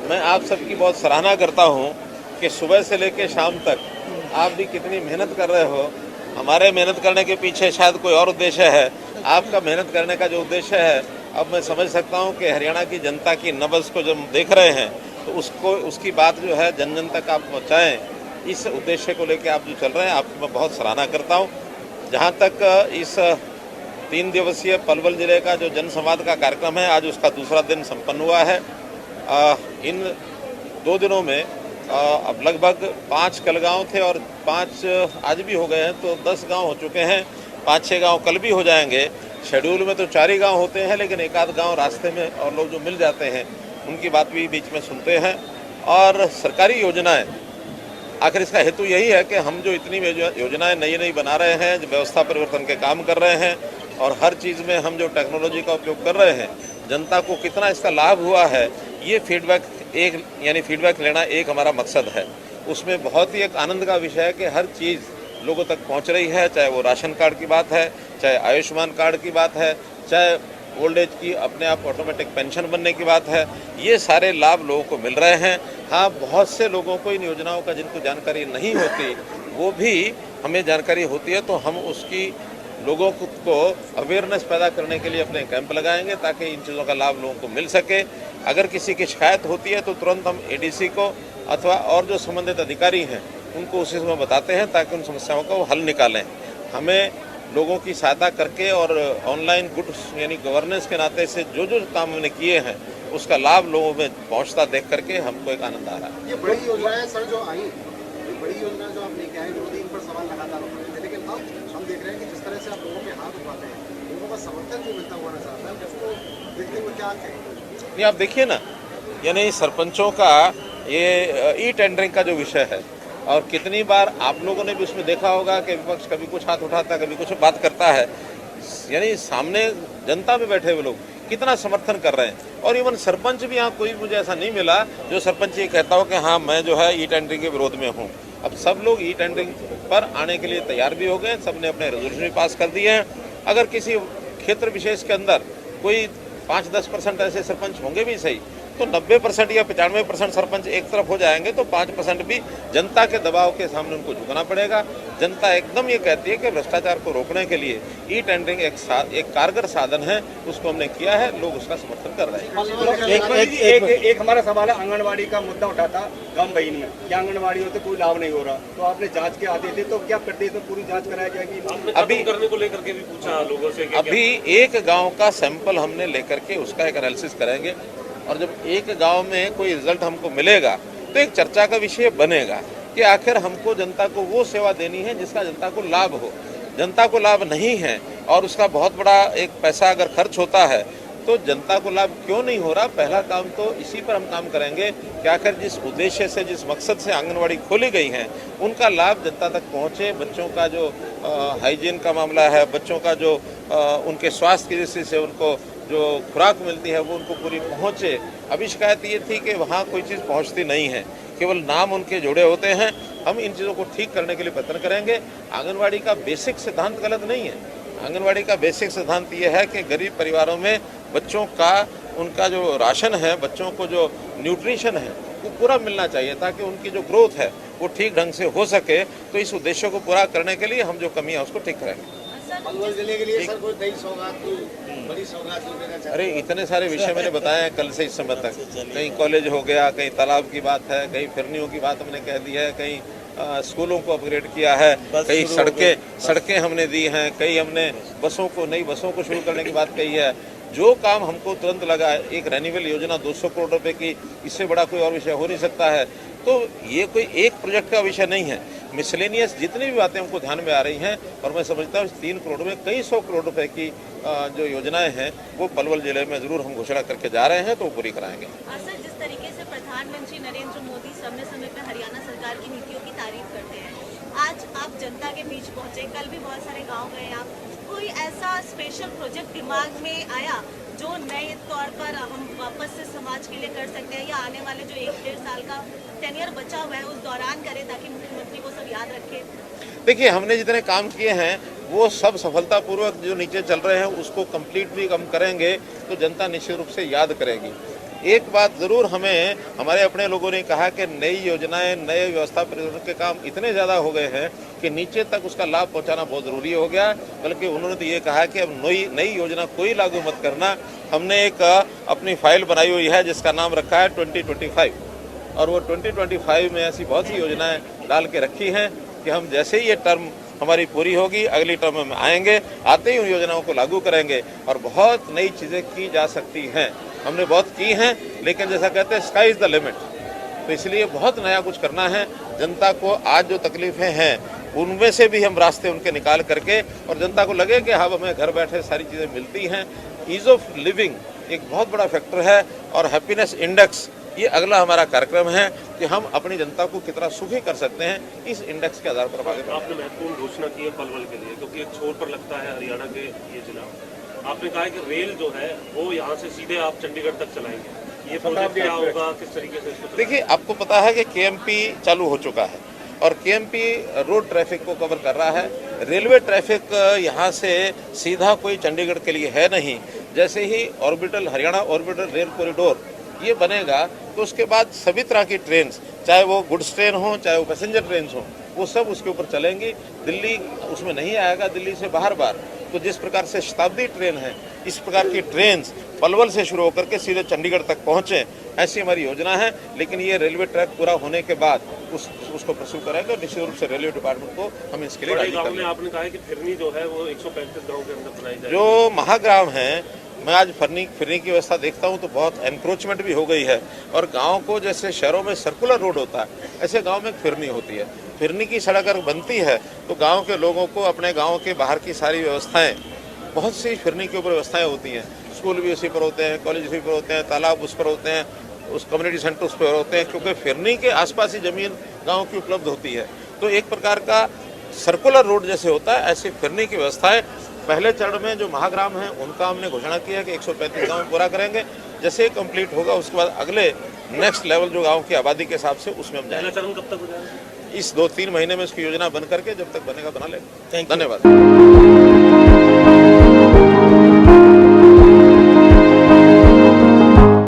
मैं आप सबकी बहुत सराहना करता हूँ कि सुबह से लेकर शाम तक आप भी कितनी मेहनत कर रहे हो। हमारे मेहनत करने के पीछे शायद कोई और उद्देश्य है, आपका मेहनत करने का जो उद्देश्य है अब मैं समझ सकता हूँ कि हरियाणा की जनता की नब्ज़ को जब देख रहे हैं तो उसकी बात जो है जन जन तक आप पहुँचाएँ। इस उद्देश्य को लेकर आप जो चल रहे हैं आपकी मैं बहुत सराहना करता हूँ। जहाँ तक इस 3 दिवसीय पलवल जिले का जो जनसंवाद का कार्यक्रम है, आज उसका दूसरा दिन संपन्न हुआ है। इन 2 दिनों में अब लगभग 5 कल गाँव थे और 5 आज भी हो गए हैं, तो 10 गांव हो चुके हैं। 5-6 गांव कल भी हो जाएंगे। शेड्यूल में तो 4 ही गांव होते हैं, लेकिन एक आध गांव रास्ते में और लोग जो मिल जाते हैं उनकी बात भी बीच में सुनते हैं। और सरकारी योजनाएं, आखिर इसका हेतु यही है कि हम जो इतनी योजनाएं नई बना रहे हैं, जो व्यवस्था परिवर्तन के काम कर रहे हैं और हर चीज़ में हम जो टेक्नोलॉजी का उपयोग कर रहे हैं, जनता को कितना इसका लाभ हुआ है, ये फीडबैक लेना एक हमारा मकसद है। उसमें बहुत ही एक आनंद का विषय है कि हर चीज़ लोगों तक पहुंच रही है, चाहे वो राशन कार्ड की बात है, चाहे आयुष्मान कार्ड की बात है, चाहे ओल्ड एज की अपने आप ऑटोमेटिक पेंशन बनने की बात है। ये सारे लाभ लोगों को मिल रहे हैं। हाँ, बहुत से लोगों को इन योजनाओं का जिनको जानकारी नहीं होती, वो भी हमें जानकारी होती है, तो हम उसकी लोगों को अवेयरनेस पैदा करने के लिए अपने कैंप लगाएंगे ताकि इन चीज़ों का लाभ लोगों को मिल सके। अगर किसी की शिकायत होती है तो तुरंत हम एडीसी को अथवा और जो संबंधित अधिकारी हैं उनको उसी समय बताते हैं ताकि उन समस्याओं का वो हल निकालें। हमें लोगों की सहायता करके और ऑनलाइन गुड्स यानी गवर्नेंस के नाते से जो काम हमने किए हैं उसका लाभ लोगों में पहुंचता देख करके हमको एक आनंद आ रहा है। ये बड़ी योजनाएं सर जो आई, बड़ी योजना जो आप लेके आए, विरोधी इन पर सवाल लगातार उठते थे, लेकिन अब हम देख रहे हैं कि जिस तरह से आप लोगों के हाथ उठाते हैं, लोगों का समर्थन जो मिलता हुआ नजर आता है, उसको देखते हुए क्या कहेंगे? नहीं, आप देखिए ना, यानी सरपंचों का ये ई टेंडरिंग का जो विषय है, और कितनी बार आप लोगों ने भी उसमें देखा होगा कि विपक्ष कभी कुछ हाथ उठाता है, कभी कुछ बात करता है, यानी सामने जनता में बैठे हुए लोग कितना समर्थन कर रहे हैं। और इवन सरपंच भी यहाँ कोई मुझे ऐसा नहीं मिला जो सरपंच ये कहता हो कि हाँ मैं जो है ई टेंडरिंग के विरोध में हूँ। अब सब लोग ई टेंडरिंग पर आने के लिए तैयार भी हो गए, सब ने अपने रेजोल्यूशन भी पास कर दिए हैं। अगर किसी क्षेत्र विशेष के अंदर कोई 5-10% ऐसे सरपंच होंगे भी सही, तो 90% या 95% सरपंच एक तरफ हो जाएंगे, तो 5% भी जनता के दबाव के सामने उनको झुकना पड़ेगा। जनता एकदम ये कहती है कि भ्रष्टाचार को रोकने के लिए ई टेंडरिंग एक कारगर साधन है, उसको हमने किया है, लोग उसका समर्थन कर रहे हैं। एक हमारा सवाल है, आंगनबाड़ी का मुद्दा उठा था गाँव बहन में, क्या आंगनबाड़ियों से कोई लाभ नहीं हो रहा, तो आपने जाँच के आते थे, तो क्या प्रदेश में पूरी जाँच कराई जाएगी? अभी करने को लेकर के भी पूछा लोगों से, अभी एक गाँव का सैंपल हमने लेकर के उसका एक एनालिसिस करेंगे, और जब एक गांव में कोई रिजल्ट हमको मिलेगा तो एक चर्चा का विषय बनेगा कि आखिर हमको जनता को वो सेवा देनी है जिसका जनता को लाभ हो। जनता को लाभ नहीं है और उसका बहुत बड़ा एक पैसा अगर खर्च होता है तो जनता को लाभ क्यों नहीं हो रहा। पहला काम तो इसी पर हम काम करेंगे कि आखिर जिस उद्देश्य से, जिस मकसद से आंगनवाड़ी खोली गई हैं उनका लाभ जनता तक पहुँचे। बच्चों का जो हाइजीन का मामला है, बच्चों का जो उनके स्वास्थ्य की दृष्टि से उनको जो खुराक मिलती है वो उनको पूरी पहुँचे। अभी शिकायत ये थी कि वहाँ कोई चीज़ पहुँचती नहीं है, केवल नाम उनके जुड़े होते हैं। हम इन चीज़ों को ठीक करने के लिए प्रयत्न करेंगे। आंगनवाड़ी का बेसिक सिद्धांत गलत नहीं है। आंगनवाड़ी का बेसिक सिद्धांत ये है कि गरीब परिवारों में बच्चों का उनका जो राशन है, बच्चों को जो न्यूट्रिशन है वो पूरा मिलना चाहिए ताकि उनकी जो ग्रोथ है वो ठीक ढंग से हो सके। तो इस उद्देश्य को पूरा करने के लिए हम जो कमी है उसको ठीक करेंगे। पलवल जिले के लिए सर कोई नई सौगात, बड़ी सौगात जो देना चाहते हैं? अरे इतने सारे विषय मैंने बताए हैं कल से इस समय तक। कहीं कॉलेज हो गया, कहीं तालाब की बात है, कहीं फिरनियों की बात हमने कह दी है, कहीं स्कूलों को अपग्रेड किया है, कई सड़कें हमने दी हैं, कई हमने नई बसों को शुरू करने की बात कही है। जो काम हमको तुरंत लगा, एक रेन्यूअल योजना 200 करोड़ रुपए की, इससे बड़ा कोई और विषय हो नहीं सकता है। तो ये कोई एक प्रोजेक्ट का विषय नहीं है। मिसलेनियस जितनी भी बातें हमको ध्यान में आ रही हैं, और मैं समझता हूँ 3 करोड़ में कई 100 करोड़ रुपए की जो योजनाएं हैं वो पलवल जिले में जरूर हम घोषणा करके जा रहे हैं, तो वो पूरी कराएंगे। सर, जिस तरीके से प्रधानमंत्री नरेंद्र मोदी समय समय पर हरियाणा सरकार की नीतियों की तारीफ करते हैं, आज आप जनता के बीच पहुंचे, कल भी बहुत सारे गाँव गए आप, कोई ऐसा स्पेशल प्रोजेक्ट दिमाग में आया जो नए तौर पर हम वापस से समाज के लिए कर सकते हैं, या आने वाले जो 1-1.5 साल का टेन्योर बचा हुआ है उस दौरान करें ताकि मुख्यमंत्री को सब याद रखें? देखिए, हमने जितने काम किए हैं वो सब सफलतापूर्वक जो नीचे चल रहे हैं उसको कंप्लीट भी हम करेंगे तो जनता निश्चित रूप से याद करेगी। एक बात ज़रूर हमें हमारे अपने लोगों ने कहा कि नई योजनाएं, नए व्यवस्था परिवर्तन के काम इतने ज़्यादा हो गए हैं कि नीचे तक उसका लाभ पहुंचाना बहुत ज़रूरी हो गया। बल्कि उन्होंने तो ये कहा कि अब नई योजना कोई लागू मत करना। हमने एक अपनी फाइल बनाई हुई है जिसका नाम रखा है 2025, और वो 2025 में ऐसी बहुत सी योजनाएं डाल के रखी हैं कि हम जैसे ही ये टर्म हमारी पूरी होगी, अगली टर्म में आएंगे, आते ही उन योजनाओं को लागू करेंगे और बहुत नई चीज़ें की जा सकती हैं। हमने बहुत की हैं, लेकिन जैसा कहते हैं स्काई इज़ द लिमिट, तो इसलिए बहुत नया कुछ करना है। जनता को आज जो तकलीफें हैं उनमें से भी हम रास्ते उनके निकाल करके, और जनता को लगे कि हाँ हमें घर बैठे सारी चीज़ें मिलती हैं। ईज़ ऑफ लिविंग एक बहुत बड़ा फैक्टर है, और हैप्पीनेस इंडेक्स ये अगला हमारा कार्यक्रम है कि हम अपनी जनता को कितना सुखी कर सकते हैं, इस इंडेक्स के आधार पर आगे बढ़ें। आपने महत्वपूर्ण घोषणा की है पलवल के लिए, क्योंकि एक छोर पर लगता है हरियाणा के ये जिला। आपने कहा है कि रेल जो है वो यहाँ से सीधे आप चंडीगढ़ तक चलाएंगे। ये प्रोजेक्ट क्या होगा, किस तरीके से इसको? देखिए, आपको पता है कि केएमपी चालू हो चुका है और केएमपी रोड ट्रैफिक को कवर कर रहा है। रेलवे ट्रैफिक यहाँ से सीधा कोई चंडीगढ़ के लिए है नहीं। जैसे ही orbital Haryana orbital rail corridor ये बनेगा तो उसके बाद सभी तरह की ट्रेन, चाहे वो गुड्स ट्रेन हो चाहे वो पैसेंजर ट्रेन हो, वो सब उसके ऊपर चलेंगी। दिल्ली उसमें नहीं आएगा, दिल्ली से बाहर। तो जिस प्रकार से शताब्दी ट्रेन है, इस प्रकार की ट्रेन पलवल से शुरू होकर के सीधे चंडीगढ़ तक पहुँचे, ऐसी हमारी योजना है। लेकिन ये रेलवे ट्रैक पूरा होने के बाद उसको परस्यू करेंगे और निश्चित रूप से रेलवे डिपार्टमेंट को हम इसके लिए राजी करेंगे। आपने कहा है कि फिरनी जो है वो 135 गाँव के अंदर बनाई जाएगी। जो महाग्राम है, मैं आज फिरनी की व्यवस्था देखता हूँ तो बहुत एनक्रोचमेंट भी हो गई है, और गांव को जैसे शहरों में सर्कुलर रोड होता है, ऐसे गांव में फिरनी होती है। फिरनी की सड़क अगर बनती है तो गांव के लोगों को अपने गांव के बाहर की सारी व्यवस्थाएं, बहुत सी फिरनी के ऊपर व्यवस्थाएं होती हैं। स्कूल भी उसी पर होते हैं, कॉलेज उसी पर होते हैं, तालाब उस पर होते हैं, उस कम्युनिटी सेंटर उस पर होते हैं, क्योंकि फिरनी के आसपास ही ज़मीन गाँव की उपलब्ध होती है। तो एक प्रकार का सर्कुलर रोड जैसे होता है, ऐसी फिरनी की व्यवस्थाएँ पहले चरण में जो महाग्राम है उनका हमने घोषणा की है कि 135 गाँव पूरा करेंगे। जैसे ही कंप्लीट होगा उसके बाद अगले नेक्स्ट लेवल जो गांव की आबादी के हिसाब से उसमें हम जाएंगे। चरण कब तक हो जाएगा? इस 2-3 महीने में इसकी योजना बन करके जब तक बनेगा बना लेंगे। धन्यवाद।